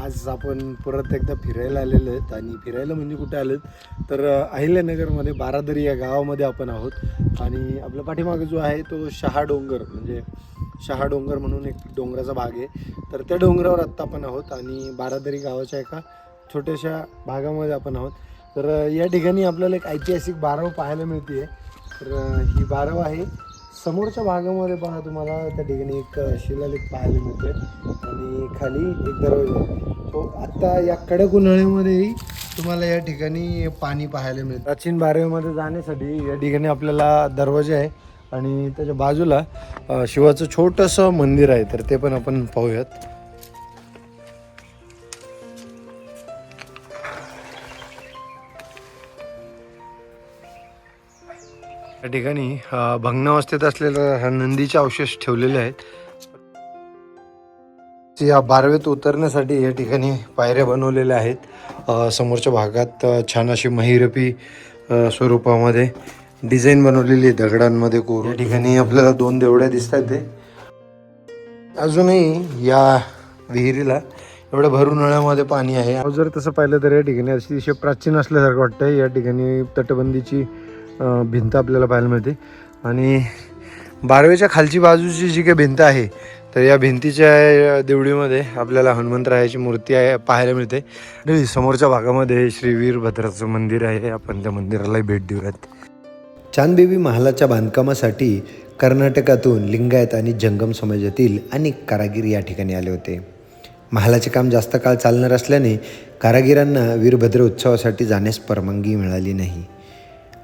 आज आपण परत एकदा फिरायला आलेलो आहेत आणि फिरायला म्हणजे कुठे आलो तर अहिल्यानगरमध्ये बारादरी या गावामध्ये आपण आहोत आणि आपल्या पाठीमागे जो आहे तो शहा डोंगर म्हणजे शहा डोंगर म्हणून एक डोंगराचा भाग आहे. तर त्या डोंगरावर आत्ता आपण आहोत आणि बारादरी गावाच्या एका छोट्याशा भागामध्ये आपण आहोत. तर या ठिकाणी आपल्याला एक ऐतिहासिक बारव पाहायला मिळते. तर ही बारव आहे. समोरच्या भागामध्ये पहा तुम्हाला त्या ठिकाणी एक शिलालेख पाहायला मिळते आणि खाली एक दरवाजा आहे. तो आत्ता या कडक उन्हाळ्यामध्येही तुम्हाला या ठिकाणी पाणी पाहायला मिळतं. प्राचीन बारवेमध्ये जाण्यासाठी या ठिकाणी आपल्याला दरवाजा आहे आणि त्याच्या बाजूला शिवाचं छोटंसं मंदिर आहे. तर ते पण आपण पाहूयात. या ठिकाणी भग्नावस्थेत असलेल्या ह्या नंदीचे अवशेष ठेवलेले आहेत. या बारवेत उतरण्यासाठी या ठिकाणी पायऱ्या बनवलेल्या आहेत. समोरच्या भागात छान अशी महिरपी स्वरूपामध्ये डिझाईन बनवलेली आहे दगडांमध्ये कोरून. या ठिकाणी आपल्याला 2 देवड्या दिसतात. ते अजूनही या विहिरीला एवढ्या भर उन्हाळ्यामध्ये पाणी आहे. जर तसं पाहिलं तर या ठिकाणी अतिशय प्राचीन असल्यासारखं वाटतं. या ठिकाणी तटबंदीची भिंत आपल्याला पाहायला मिळते आणि बारवेच्या खालची बाजूची जी काही भिंत आहे तर या भिंतीच्या देवळीमध्ये आपल्याला हनुमंतरायाची मूर्ती आहे पाहायला मिळते. समोरच्या भागामध्ये श्री वीरभद्राचं मंदिर आहे. आपण त्या मंदिराला भेट देऊयात. चांदबेबी महालाच्या बांधकामासाठी कर्नाटकातून लिंगायत आणि जंगम समाजातील अनेक कारागीर या ठिकाणी आले होते. महालाचे काम जास्त काळ चालणार असल्याने कारागिरांना वीरभद्र उत्सवासाठी जाण्यास परवानगी मिळाली नाही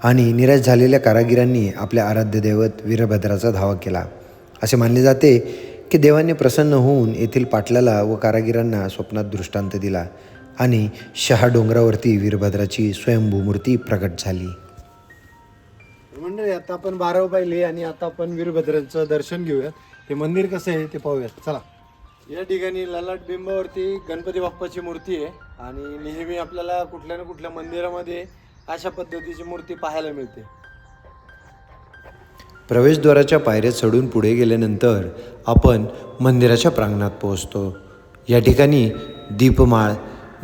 आणि निराश झालेल्या कारागिरांनी आपल्या आराध्य दैवत वीरभद्राचा धावा केला. असे मानले जाते की देवाने प्रसन्न होऊन येथील पाटलाला व कारागिरांना स्वप्नात दृष्टांत दिला आणि शहा डोंगरावरती वीरभद्राची स्वयंभू मूर्ती प्रकट झाली. मंडळी, आता आपण बारव पाहिले आणि आता आपण वीरभद्राचं दर्शन घेऊयात. हे मंदिर कसं आहे ते पाहूयात. चला. या ठिकाणी ललाट बिंबावरती गणपती बाप्पाची मूर्ती आहे आणि नेहमी आपल्याला कुठल्या ना कुठल्या मंदिरामध्ये अशा पद्धतीची मूर्ती पाहायला मिळते. प्रवेशद्वाराच्या पायऱ्या चढून पुढे गेल्यानंतर आपण मंदिराच्या प्रांगणात पोहोचतो. या ठिकाणी दीपमाळ,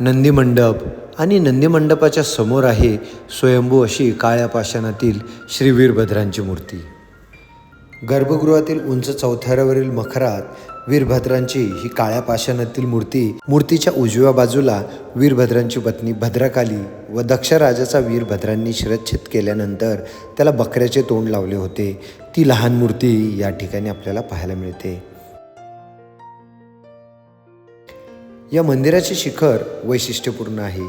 नंदीमंडप आणि नंदीमंडपाच्या समोर आहे स्वयंभू अशी काळ्या पाषाणातील श्री वीरभद्रांची मूर्ती. गर्भगृहातील उंच चौथऱ्यावरील मखरात वीरभद्रांची ही काळ्या पाषाणातील मूर्तीच्या उजव्या बाजूला वीरभद्रांची पत्नी भद्रकाली व दक्षराजाचा वीरभद्रांनी शिरच्छेद केल्यानंतर त्याला बकऱ्याचे तोंड लावले होते ती लहान मूर्ती या ठिकाणी आपल्याला पाहायला मिळते. या मंदिराचे शिखर वैशिष्ट्यपूर्ण आहे.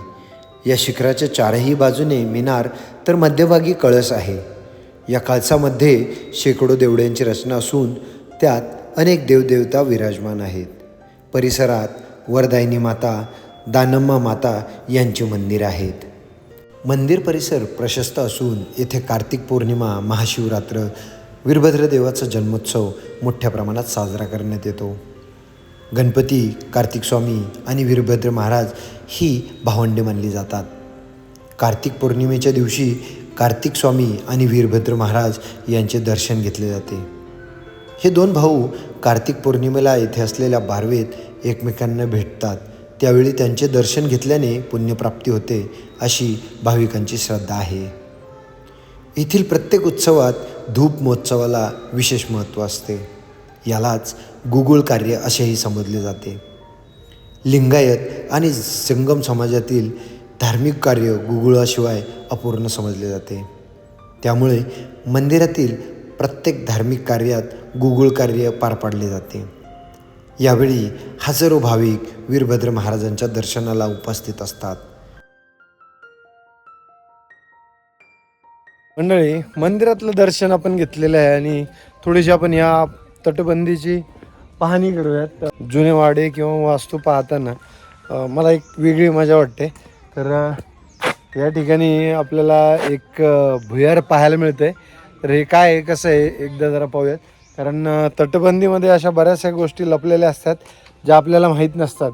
या शिखराच्या चारही बाजूने मिनार तर मध्यभागी कळस आहे. या कळसामध्ये शेकडो देवड्यांची रचना असून त्यात अनेक देवदेवता विराजमान आहेत. परिसरात वरदायिनी माता, दानम्मा माता यांची मंदिर आहेत. मंदिर परिसर प्रशस्त असून येथे कार्तिक पौर्णिमा, महाशिवरात्र, वीरभद्र देवाचा जन्मोत्सव मोठ्या प्रमाणात साजरा करण्यात येतो. गणपती, कार्तिक स्वामी आणि वीरभद्र महाराज ही भावंडे मानली जातात. कार्तिक पौर्णिमेच्या दिवशी कार्तिक स्वामी आणि वीरभद्र महाराज यांचे दर्शन घेतले जाते. हे 2 भाऊ कार्तिक पौर्णिमेला येथे असलेल्या बारवेत एकमेकांना भेटतात. त्यावेळी त्यांचे दर्शन घेतल्याने पुण्यप्राप्ती होते अशी भाविकांची श्रद्धा आहे. येथील प्रत्येक उत्सवात धूप महोत्सवाला विशेष महत्त्व असते. यालाच गुगुळ कार्य असेही समजले जाते. लिंगायत आणि जंगम समाजातील धार्मिक कार्य गुगुळाशिवाय अपूर्ण समजले जाते. त्यामुळे मंदिरातील प्रत्येक धार्मिक कार्यात गुगुळ कार्य पार पाडले जाते. यावेळी हजारो भाविक वीरभद्र महाराजांच्या दर्शनाला उपस्थित असतात. मंडळी, मंदिरातलं दर्शन आपण घेतलेलं आहे आणि थोडीशी आपण या तटबंदीची पाहणी करूयात. जुने वाडे किंवा वास्तू पाहताना मला एक वेगळी मजा वाटते. तर या ठिकाणी आपल्याला एक भुयार पाहायला मिळते. तर हे काय आहे, कसं आहे, एकदा जरा पाहूयात. कारण तटबंदीमध्ये अशा बऱ्याचशा गोष्टी लपलेल्या असतात ज्या आपल्याला माहीत नसतात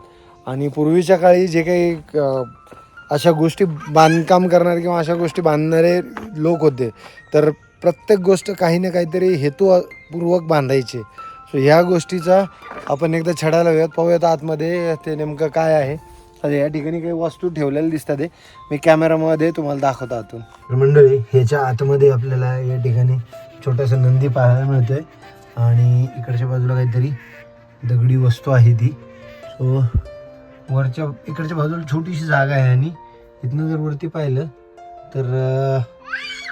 आणि पूर्वीच्या काळी जे काही अशा गोष्टी बांधकाम करणारे किंवा अशा गोष्टी बांधणारे लोक होते तर प्रत्येक गोष्ट काही ना काहीतरी हेतुपूर्वक बांधायचे. सो ह्या गोष्टीचा आपण एकदा छडा लावूयात, पाहूयात आतमध्ये ते नेमकं काय आहे. तर या ठिकाणी काही वस्तू ठेवलेल्या दिसतात आहे, मी कॅमेरामध्ये तुम्हाला दाखवतो आतून. मंडळी ह्याच्या आतमध्ये आपल्याला या ठिकाणी छोटासा नंदी पाहायला मिळतोय आणि इकडच्या बाजूला काहीतरी दगडी वस्तू आहे ती. सो वरच्या इकडच्या बाजूला छोटीशी जागा आहे आणि इथनं जर वरती पाहिलं तर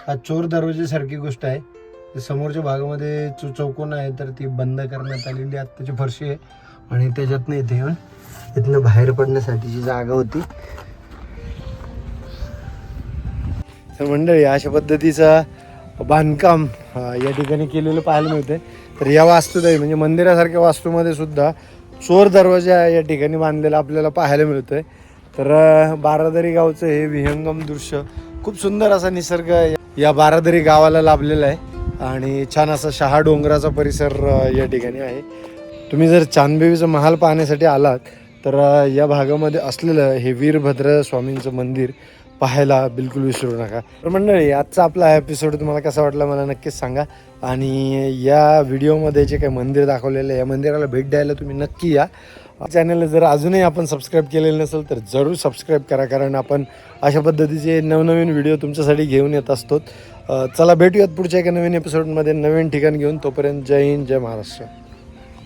हा चोर दरवाजेसारखी गोष्ट आहे. समोरच्या भागामध्ये चौकोन आहे तर ती बंद करण्यात आलेली आत्ताची फरशी आहे आणि त्याच्यातनं इथे येऊन इथनं बाहेर पडण्यासाठीची जागा होती. तर मंडळी अशा पद्धतीचा बांधकाम या ठिकाणी केलेलं पाहायला मिळते. तर या वास्तूत म्हणजे मंदिरासारख्या वास्तूमध्ये सुद्धा चोर दरवाजा या ठिकाणी बांधलेला आपल्याला पाहायला मिळतोय. तर बारादरी गावचं हे विहंगम दृश्य, खूप सुंदर असा निसर्ग या बारादरी गावाला लाभलेला आहे आणि छान असा शहा डोंगराचा परिसर या ठिकाणी आहे. तुम्ही जर चांदबेवीचं महाल पाहण्यासाठी आलात तर या भागामध्ये असलेलं हे वीरभद्र स्वामींचं मंदिर पाहायला बिलकुल विसरू नका. तर मंडळी आजचा आपला हा एपिसोड तुम्हाला कसा वाटला मला नक्कीच सांगा आणि या व्हिडिओमध्ये जे काही मंदिर दाखवलेलं आहे या मंदिराला भेट द्यायला तुम्ही नक्की या. चॅनलला जर अजूनही आपण सबस्क्राईब केलेलं नसेल तर जरूर सबस्क्राईब करा, कारण आपण अशा पद्धतीचे नवनवीन व्हिडिओ तुमच्यासाठी घेऊन येत असतो. चला भेटूयात पुढच्या एका नवीन एपिसोडमध्ये नवीन ठिकाण घेऊन. तोपर्यंत जय हिंद, जय महाराष्ट्र.